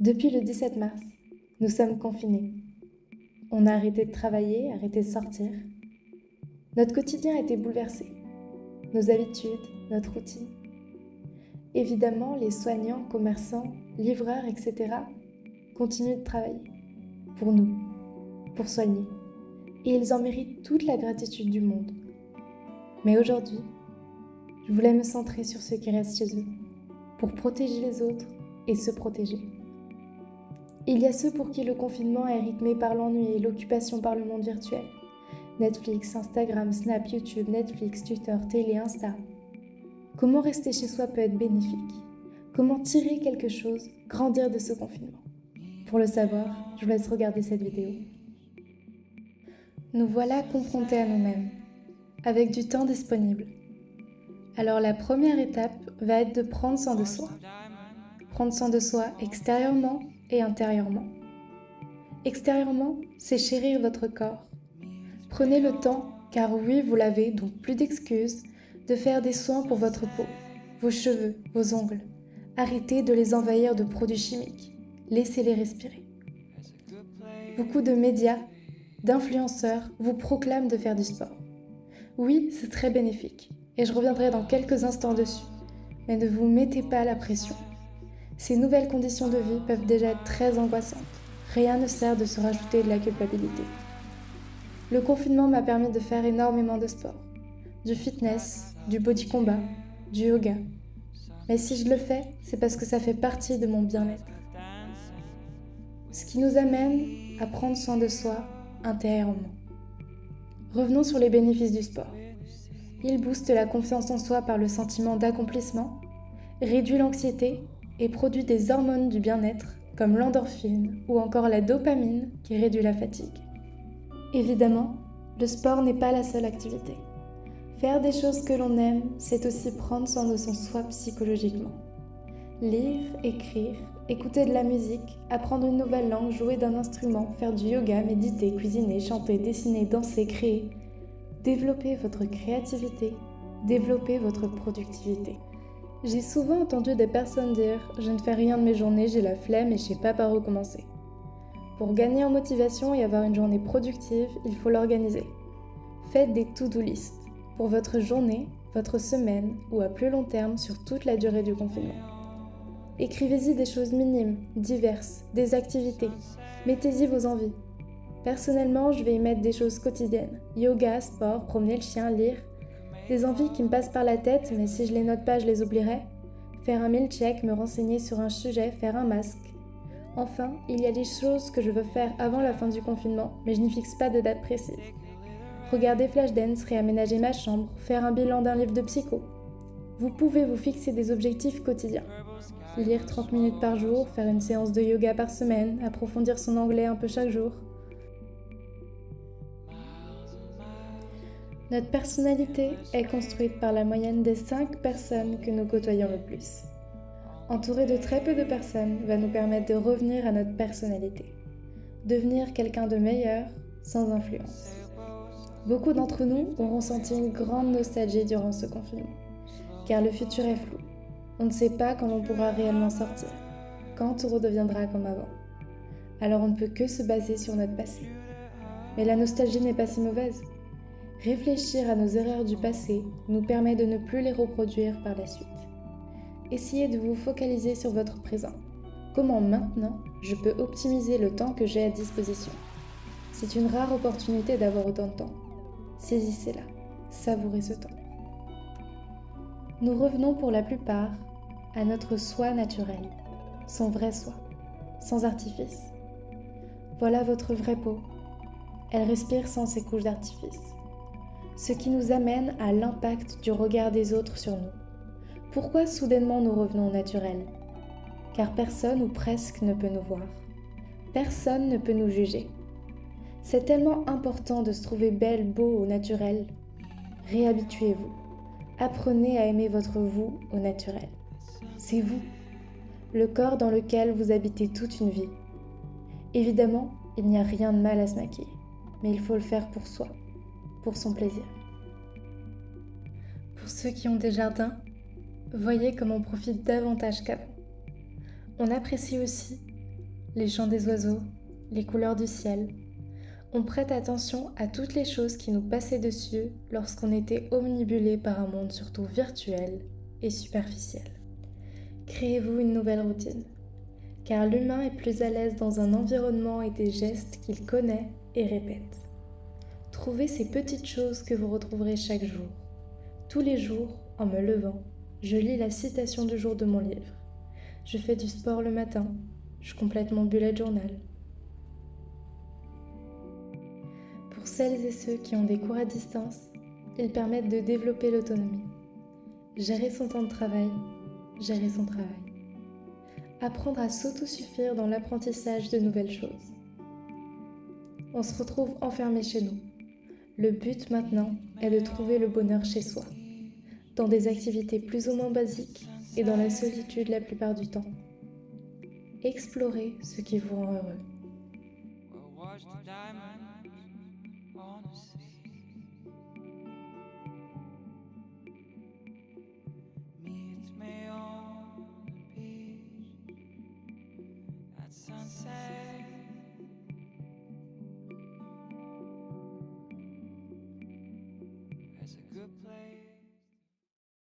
Depuis le 17 mars, nous sommes confinés. On a arrêté de travailler, arrêté de sortir. Notre quotidien a été bouleversé. Nos habitudes, notre routine. Évidemment, les soignants, commerçants, livreurs, etc. continuent de travailler. Pour nous, pour soigner. Et ils en méritent toute la gratitude du monde. Mais aujourd'hui, je voulais me centrer sur ceux qui restent chez eux, pour protéger les autres et se protéger. Il y a ceux pour qui le confinement est rythmé par l'ennui et l'occupation par le monde virtuel. Netflix, Instagram, Snap, YouTube, Netflix, Twitter, télé, Insta. Comment rester chez soi peut être bénéfique? Comment tirer quelque chose, grandir de ce confinement? Pour le savoir, je vous laisse regarder cette vidéo. Nous voilà confrontés à nous-mêmes, avec du temps disponible. Alors la première étape va être de prendre soin de soi. Prendre soin de soi extérieurement et intérieurement. Extérieurement, c'est chérir votre corps. Prenez le temps, car oui, vous l'avez, donc plus d'excuses, de faire des soins pour votre peau, vos cheveux, vos ongles. Arrêtez de les envahir de produits chimiques. Laissez-les respirer. Beaucoup de médias, d'influenceurs vous proclament de faire du sport. Oui, c'est très bénéfique, et je reviendrai dans quelques instants dessus, mais ne vous mettez pas la pression. Ces nouvelles conditions de vie peuvent déjà être très angoissantes. Rien ne sert de se rajouter de la culpabilité. Le confinement m'a permis de faire énormément de sport. Du fitness, du body combat, du yoga. Mais si je le fais, c'est parce que ça fait partie de mon bien-être. Ce qui nous amène à prendre soin de soi intérieurement. Revenons sur les bénéfices du sport. Il booste la confiance en soi par le sentiment d'accomplissement, réduit l'anxiété et produit des hormones du bien-être comme l'endorphine ou encore la dopamine qui réduit la fatigue. Évidemment, le sport n'est pas la seule activité. Faire des choses que l'on aime, c'est aussi prendre soin de son soi psychologiquement. Lire, écrire, écouter de la musique, apprendre une nouvelle langue, jouer d'un instrument, faire du yoga, méditer, cuisiner, chanter, dessiner, danser, créer. Développer votre créativité, développer votre productivité. J'ai souvent entendu des personnes dire « Je ne fais rien de mes journées, j'ai la flemme et je sais pas par où commencer ». Pour gagner en motivation et avoir une journée productive, il faut l'organiser. Faites des to-do list pour votre journée, votre semaine ou à plus long terme sur toute la durée du confinement. Écrivez-y des choses minimes, diverses, des activités. Mettez-y vos envies. Personnellement, je vais y mettre des choses quotidiennes. Yoga, sport, promener le chien, lire. Des envies qui me passent par la tête, mais si je les note pas, je les oublierai. Faire un meal check, me renseigner sur un sujet, faire un masque. Enfin, il y a des choses que je veux faire avant la fin du confinement, mais je n'y fixe pas de date précise. Regarder Flashdance, réaménager ma chambre, faire un bilan d'un livre de psycho. Vous pouvez vous fixer des objectifs quotidiens. Lire 30 minutes par jour, faire une séance de yoga par semaine, approfondir son anglais un peu chaque jour. Notre personnalité est construite par la moyenne des 5 personnes que nous côtoyons le plus. Entourer de très peu de personnes va nous permettre de revenir à notre personnalité. Devenir quelqu'un de meilleur, sans influence. Beaucoup d'entre nous ont ressenti une grande nostalgie durant ce confinement, car le futur est flou. On ne sait pas quand l'on pourra réellement sortir, quand tout redeviendra comme avant. Alors on ne peut que se baser sur notre passé. Mais la nostalgie n'est pas si mauvaise. Réfléchir à nos erreurs du passé nous permet de ne plus les reproduire par la suite. Essayez de vous focaliser sur votre présent. Comment maintenant je peux optimiser le temps que j'ai à disposition? C'est une rare opportunité d'avoir autant de temps. Saisissez-la, savourez ce temps. Nous revenons pour la plupart à notre soi naturel, son vrai soi, sans artifice. Voilà votre vraie peau. Elle respire sans ces couches d'artifice. Ce qui nous amène à l'impact du regard des autres sur nous. Pourquoi soudainement nous revenons au naturel? Car personne ou presque ne peut nous voir. Personne ne peut nous juger. C'est tellement important de se trouver belle, beau au naturel. Réhabituez-vous. Apprenez à aimer votre vous au naturel. C'est vous, le corps dans lequel vous habitez toute une vie. Évidemment, il n'y a rien de mal à se maquiller, mais il faut le faire pour soi, pour son plaisir. Pour ceux qui ont des jardins, voyez comme on profite davantage qu'avant. On apprécie aussi les chants des oiseaux, les couleurs du ciel. On prête attention à toutes les choses qui nous passaient dessus lorsqu'on était omnibulé par un monde surtout virtuel et superficiel. Créez-vous une nouvelle routine, car l'humain est plus à l'aise dans un environnement et des gestes qu'il connaît et répète. Trouvez ces petites choses que vous retrouverez chaque jour. Tous les jours, en me levant, je lis la citation du jour de mon livre. Je fais du sport le matin, je complète mon bullet journal. Pour celles et ceux qui ont des cours à distance, ils permettent de développer l'autonomie. Gérer son temps de travail, gérer son travail. Apprendre à s'autosuffire dans l'apprentissage de nouvelles choses. On se retrouve enfermés chez nous. Le but maintenant est de trouver le bonheur chez soi, dans des activités plus ou moins basiques et dans la solitude la plupart du temps. Explorez ce qui vous rend heureux. Sunset.